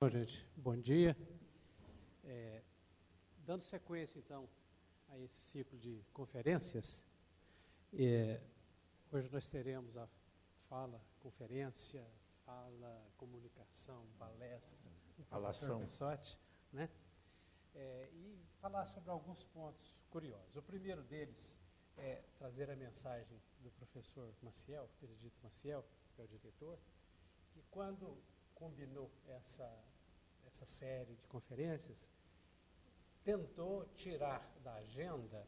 Bom, gente, bom dia. Dando sequência, então, a esse ciclo de conferências, hoje nós teremos a fala, conferência, fala, comunicação, palestra, do professor Pessotti, né? E falar sobre alguns pontos curiosos. O primeiro deles é trazer a mensagem do professor Maciel, Benedito Maciel, que é o diretor, que quando combinou essa série de conferências, tentou tirar da agenda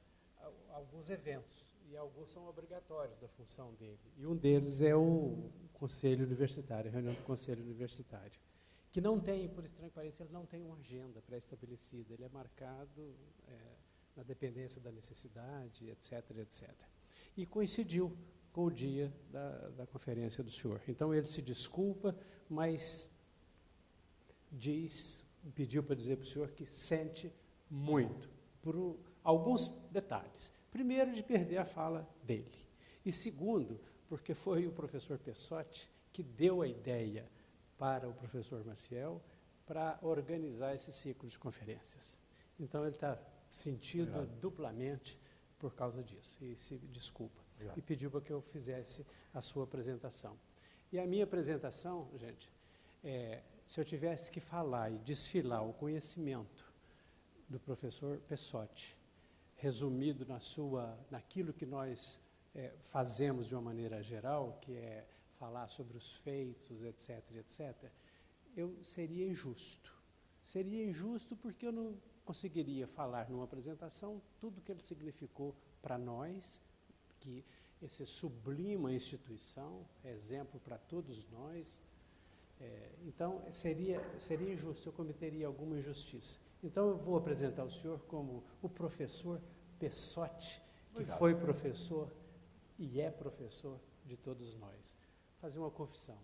alguns eventos, e alguns são obrigatórios da função dele. E um deles é o Conselho Universitário, a reunião do Conselho Universitário, que não tem, por estranho que pareça, ele não tem uma agenda pré-estabelecida, ele é marcado na dependência da necessidade, etc., etc. E coincidiu com o dia da conferência do senhor. Então, ele se desculpa, mas pediu para dizer para o senhor que sente muito, por alguns detalhes. Primeiro, de perder a fala dele. E segundo, porque foi o professor Pessotti que deu a ideia para o professor Maciel para organizar esse ciclo de conferências. Então, ele está sentido duplamente por causa disso, e se desculpa. E pediu para que eu fizesse a sua apresentação. E a minha apresentação, gente, se eu tivesse que falar e desfilar o conhecimento do professor Pessotti, resumido naquilo que nós fazemos de uma maneira geral, que é falar sobre os feitos, etc., etc., eu seria injusto. Seria injusto porque eu não conseguiria falar numa apresentação tudo o que ele significou para nós, que esse sublima instituição, é exemplo para todos nós. Então, seria injusto, eu cometeria alguma injustiça. Então, eu vou apresentar o senhor como o professor Pessotti, que foi professor e é professor de todos nós. Fazer uma confissão.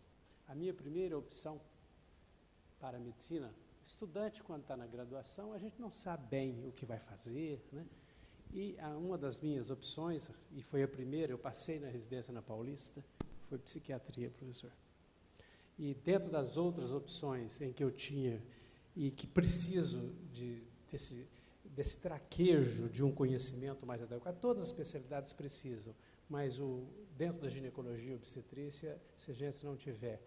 A minha primeira opção para a medicina, estudante, quando está na graduação, a gente não sabe bem o que vai fazer, né? E uma das minhas opções, e foi a primeira, eu passei na residência na Paulista, foi psiquiatria, professor. E dentro das outras opções em que eu tinha e que preciso desse traquejo de um conhecimento mais adequado, todas as especialidades precisam, mas dentro da ginecologia e obstetrícia, se a gente não tiver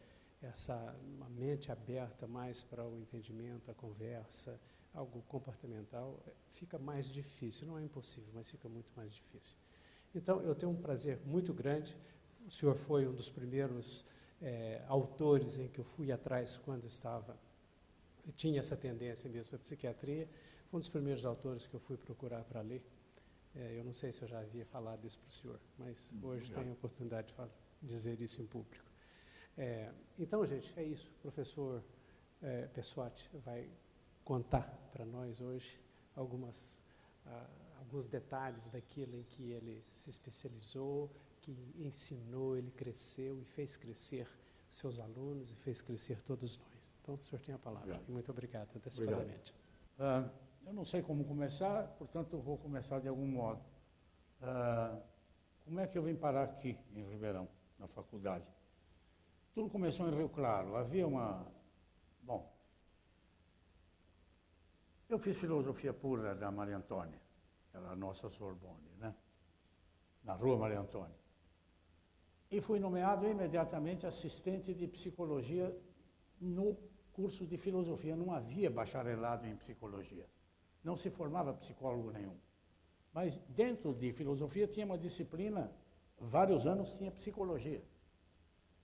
uma mente aberta mais para o entendimento, a conversa, algo comportamental, fica mais difícil. Não é impossível, mas fica muito mais difícil. Então, eu tenho um prazer muito grande. O senhor foi um dos primeiros autores em que eu fui atrás quando tinha essa tendência mesmo para a psiquiatria. Foi um dos primeiros autores que eu fui procurar para ler. Eu não sei se eu já havia falado isso para o senhor, mas hoje tenho a oportunidade de dizer isso em público. Então, gente, é isso. O professor Pessotti vai contar para nós hoje alguns detalhes daquilo em que ele se especializou, que ensinou, ele cresceu e fez crescer seus alunos e fez crescer todos nós. Então, o senhor tem a palavra. E muito obrigado antecipadamente. Eu não sei como começar, portanto, eu vou começar de algum modo. Como é que eu vim parar aqui, em Ribeirão, na faculdade? Tudo começou em Rio Claro. Havia Bom, eu fiz filosofia pura da Maria Antônia, era a nossa Sorbonne, né? Na rua Maria Antônia. E fui nomeado imediatamente assistente de psicologia no curso de filosofia. Não havia bacharelado em psicologia. Não se formava psicólogo nenhum. Mas dentro de filosofia tinha uma disciplina, vários anos tinha psicologia.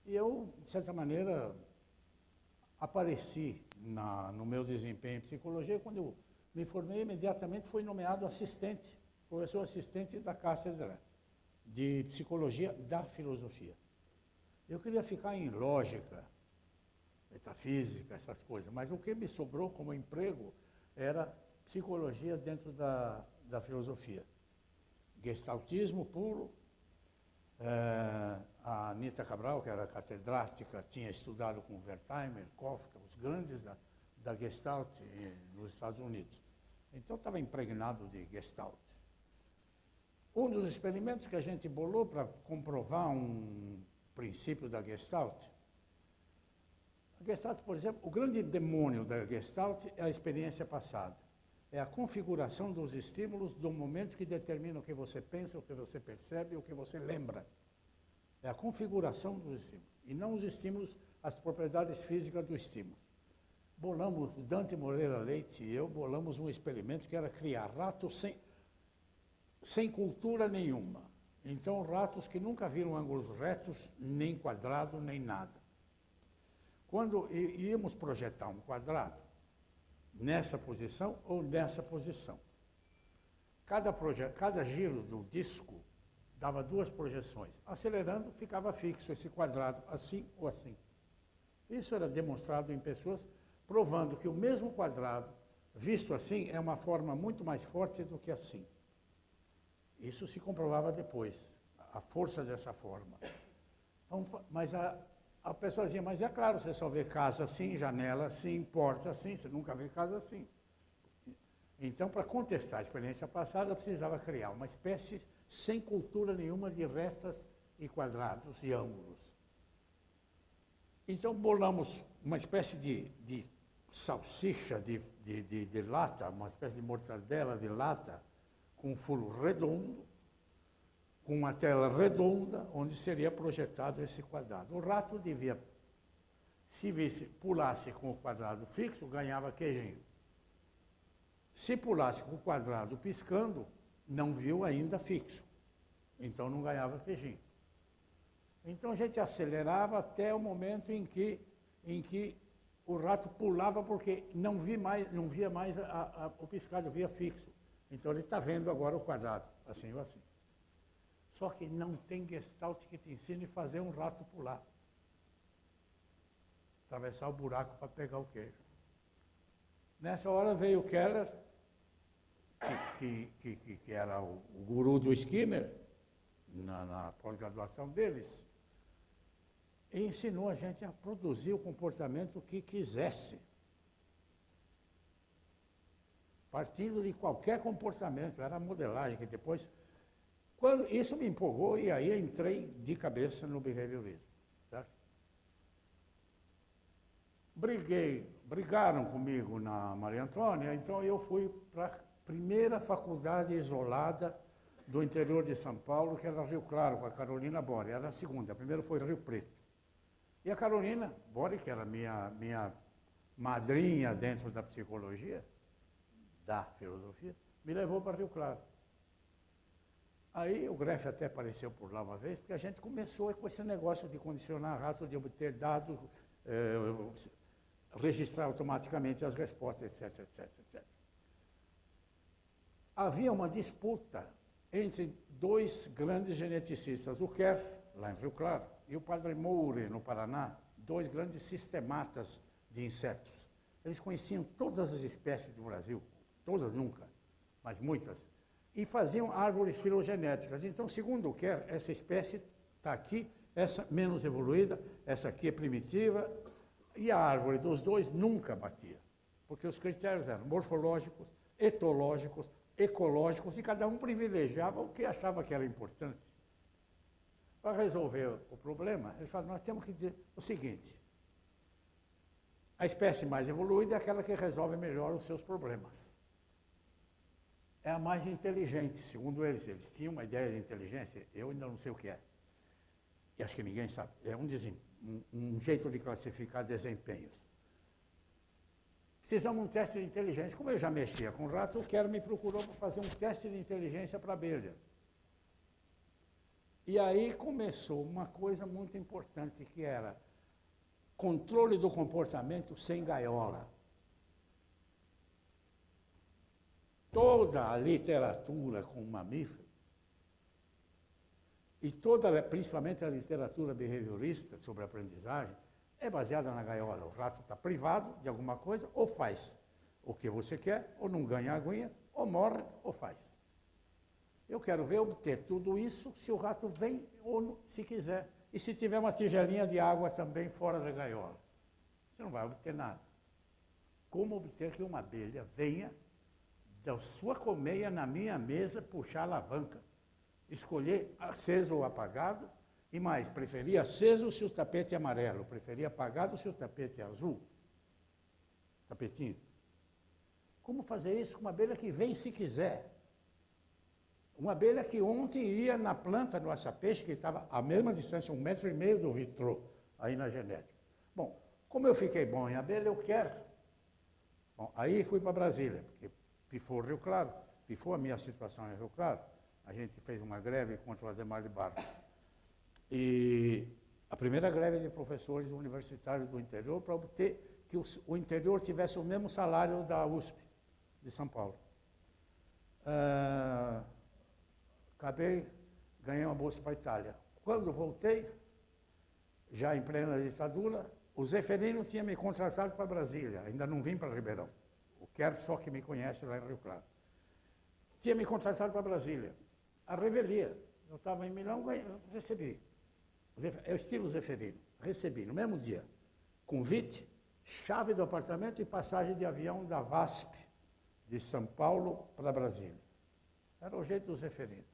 E eu, de certa maneira, apareci no meu desempenho em psicologia. Quando eu me formei, imediatamente fui nomeado assistente, professor assistente da cátedra de psicologia da filosofia. Eu queria ficar em lógica, metafísica, essas coisas, mas o que me sobrou como emprego era psicologia dentro da filosofia. Gestaltismo puro. A Anita Cabral, que era catedrática, tinha estudado com Wertheimer, Kafka, os grandes da Gestalt nos Estados Unidos. Então estava impregnado de Gestalt. Um dos experimentos que a gente bolou para comprovar um princípio da Gestalt, A Gestalt, por exemplo, o grande demônio da Gestalt é a experiência passada. É a configuração dos estímulos do momento que determina o que você pensa, o que você percebe, o que você lembra. É a configuração dos estímulos. E não os estímulos, as propriedades físicas do estímulo. Bolamos, Dante Moreira Leite e eu bolamos um experimento que era criar ratos sem cultura nenhuma. Então, ratos que nunca viram ângulos retos, nem quadrado, nem nada. Quando íamos projetar um quadrado, nessa posição ou nessa posição. Cada giro do disco dava duas projeções. Acelerando, ficava fixo esse quadrado, assim ou assim. Isso era demonstrado em pessoas, provando que o mesmo quadrado, visto assim, é uma forma muito mais forte do que assim. Isso se comprovava depois, a força dessa forma. Então, mas a pessoa dizia, mas é claro, você só vê casa assim, janela assim, porta assim, você nunca vê casa assim. Então, para contestar a experiência passada, precisava criar uma espécie sem cultura nenhuma de retas e quadrados e ângulos. Então, bolamos uma espécie de salsicha de lata, uma espécie de mortadela de lata, com um furo redondo, com uma tela redonda, onde seria projetado esse quadrado. O rato devia, se pulasse com o quadrado fixo, ganhava queijinho. Se pulasse com o quadrado piscando, não viu ainda fixo. Então não ganhava queijinho. Então a gente acelerava até o momento em que o rato pulava porque não via mais o piscado, via fixo. Então ele está vendo agora o quadrado, assim ou assim. Só que não tem Gestalt que te ensine a fazer um rato pular. Atravessar o buraco para pegar o queijo. Nessa hora veio o Keller, que era o guru do Skinner, na pós-graduação deles, e ensinou a gente a produzir o comportamento que quisesse. Partindo de qualquer comportamento, era a modelagem que depois... Isso me empolgou e aí entrei de cabeça no behaviorismo, certo? Brigaram comigo na Maria Antônia, então eu fui para a primeira faculdade isolada do interior de São Paulo, que era Rio Claro, com a Carolina Bori. Era a segunda, a primeira foi Rio Preto. E a Carolina Bori, que era minha madrinha dentro da psicologia, da filosofia, me levou para Rio Claro. Aí o Greff até apareceu por lá uma vez, porque a gente começou com esse negócio de condicionar rato, de obter dados, registrar automaticamente as respostas, etc, etc, etc. Havia uma disputa entre dois grandes geneticistas, o Kerr, lá em Rio Claro, e o Padre Moure, no Paraná, dois grandes sistematas de insetos. Eles conheciam todas as espécies do Brasil, todas nunca, mas muitas, e faziam árvores filogenéticas. Então, segundo o Kerr, essa espécie está aqui, essa menos evoluída, essa aqui é primitiva, e a árvore dos dois nunca batia, porque os critérios eram morfológicos, etológicos, ecológicos, e cada um privilegiava o que achava que era importante. Para resolver o problema, eles falaram, nós temos que dizer o seguinte, a espécie mais evoluída é aquela que resolve melhor os seus problemas. É a mais inteligente, segundo eles. Eles tinham uma ideia de inteligência, eu ainda não sei o que é. E acho que ninguém sabe. É um jeito de classificar desempenhos. Precisamos de um teste de inteligência. Como eu já mexia com rato, o Kerr me procurou para fazer um teste de inteligência para abelha. E aí começou uma coisa muito importante, que era controle do comportamento sem gaiola. Toda a literatura com mamífero, e principalmente a literatura behaviorista sobre aprendizagem, é baseada na gaiola. O rato está privado de alguma coisa, ou faz o que você quer, ou não ganha a aguinha, ou morre, ou faz. Eu quero ver obter tudo isso se o rato vem ou se quiser. E se tiver uma tigelinha de água também fora da gaiola. Você não vai obter nada. Como obter que uma abelha venha da sua colmeia na minha mesa, puxar a alavanca, escolher aceso ou apagado E mais, preferia aceso se o tapete é amarelo, preferia apagado se o tapete é azul. Tapetinho. Como fazer isso com uma abelha que vem se quiser? Uma abelha que ontem ia na planta do açapeixe, que estava à mesma distância, 1,5 metro do vitrô, aí na genética. Bom, como eu fiquei bom em abelha, eu quero. Bom, aí fui para Brasília, porque pifou o Rio Claro, pifou a minha situação em Rio Claro. A gente fez uma greve contra o Ademar de Barros. E a primeira greve de professores universitários do interior para obter que o interior tivesse o mesmo salário da USP de São Paulo. Acabei, ganhei uma bolsa para a Itália. Quando voltei, já em plena ditadura, o Zeferino tinha me contratado para Brasília, ainda não vim para Ribeirão. O Kerr só que me conhece lá em Rio Claro. Tinha me contratado para Brasília. A revelia. Eu estava em Milão, recebi. É o estilo Zeferino. Recebi no mesmo dia. Convite, chave do apartamento e passagem de avião da VASP, de São Paulo para Brasília. Era o jeito do Zeferino.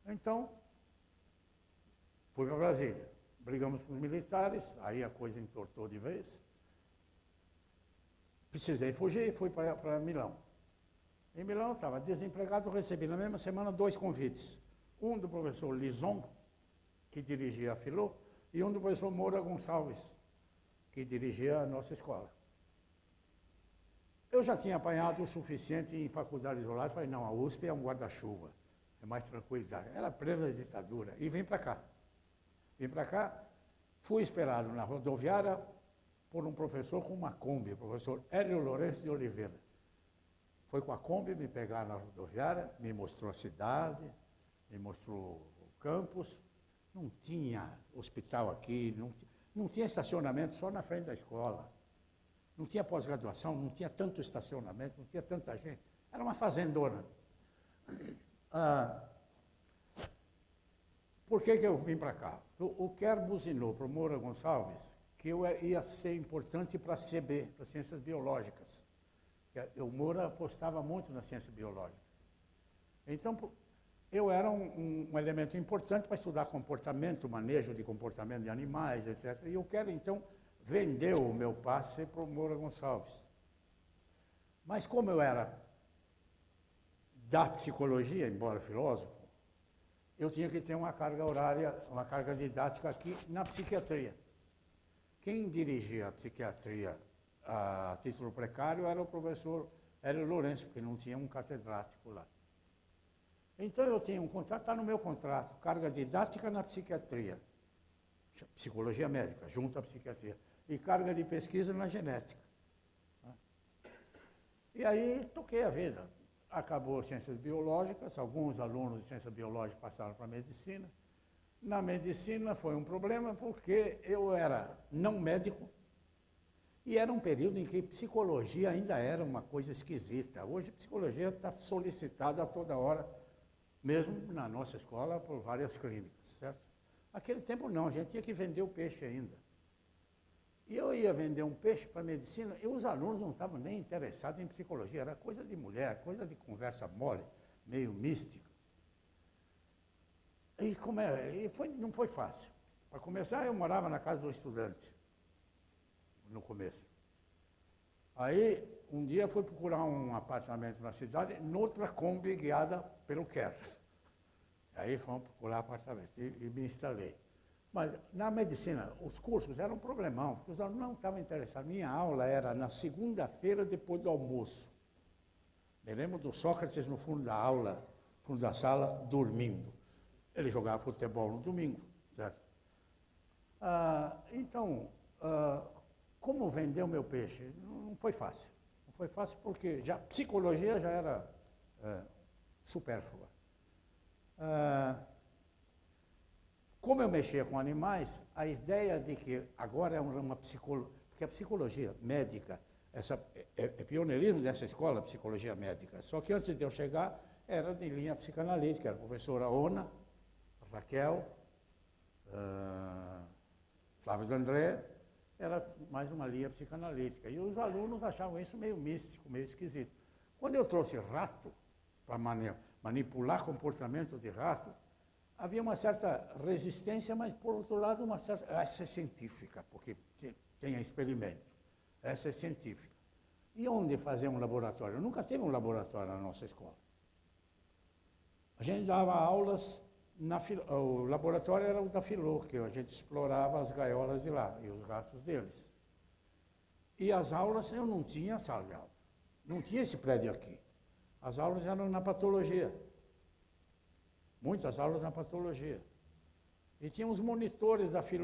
Então, fui para Brasília. Brigamos com os militares, aí a coisa entortou de vez. Precisei fugir e fui para Milão. Em Milão, estava desempregado, recebi na mesma semana 2 convites. Um do professor Lison, que dirigia a Filô, e um do professor Moura Gonçalves, que dirigia a nossa escola. Eu já tinha apanhado o suficiente em faculdade isolada, falei, não, a USP é um guarda-chuva, é mais tranquilidade. Era plena ditadura, e vim para cá. Vim para cá, fui esperado na rodoviária por um professor com uma Kombi, o professor Hélio Lourenço de Oliveira. Foi com a Kombi me pegar na rodoviária, me mostrou a cidade, me mostrou o campus. Não tinha hospital aqui, não tinha estacionamento só na frente da escola. Não tinha pós-graduação, não tinha tanto estacionamento, não tinha tanta gente. Era uma fazendona. Por que eu vim para cá? O Kerr buzinou para o Moura Gonçalves que eu ia ser importante para a CB, para Ciências Biológicas. O Moura apostava muito nas ciências biológicas. Então, eu era um elemento importante para estudar comportamento, manejo de comportamento de animais, etc. E eu quero, então, vender o meu passe para o Moura Gonçalves. Mas como eu era da psicologia, embora filósofo, eu tinha que ter uma carga horária, uma carga didática aqui na psiquiatria. Quem dirigia a psiquiatria a título precário era o professor Hélio Lourenço, porque não tinha um catedrático lá. Então eu tinha um contrato, está no meu contrato, carga didática na psiquiatria, psicologia médica, junto à psiquiatria, e carga de pesquisa na genética. E aí toquei a vida. Acabou ciências biológicas, alguns alunos de ciências biológicas passaram para a medicina. Na medicina foi um problema porque eu era não médico e era um período em que psicologia ainda era uma coisa esquisita. Hoje psicologia está solicitada a toda hora, mesmo na nossa escola, por várias clínicas, certo? Naquele tempo não, a gente tinha que vender o peixe ainda. E eu ia vender um peixe para a medicina e os alunos não estavam nem interessados em psicologia, era coisa de mulher, coisa de conversa mole, meio mística. E não foi fácil. Para começar, eu morava na casa do estudante, no começo. Aí, um dia, fui procurar um apartamento na cidade, noutra Kombi guiada pelo Kerr. Aí fomos procurar apartamento e me instalei. Mas na medicina, os cursos eram um problemão, porque os alunos não estavam interessados. Minha aula era na segunda-feira, depois do almoço. Me lembro do Sócrates no fundo da aula, fundo da sala, dormindo. Ele jogava futebol no domingo, certo? Então, como vender o meu peixe? Não foi fácil. Não foi fácil porque psicologia já era supérflua. Como eu mexia com animais, a ideia de que agora é uma psicologia, porque a psicologia médica, é pioneirismo dessa escola, psicologia médica, só que antes de eu chegar, era de linha psicanalítica, era a professora Ona, Raquel, Flávio D'André, era mais uma linha psicanalítica. E os alunos achavam isso meio místico, meio esquisito. Quando eu trouxe rato para manipular comportamento de rato, havia uma certa resistência, mas, por outro lado, uma certa... Essa é científica, porque tem experimento. Essa é científica. E onde fazer um laboratório? Nunca teve um laboratório na nossa escola. A gente dava aulas, o laboratório era o da Filô, que a gente explorava as gaiolas de lá e os ratos deles. E as aulas, eu não tinha sala de aula. Não tinha esse prédio aqui. As aulas eram na patologia. Muitas aulas na patologia. E tinha os monitores da Filô.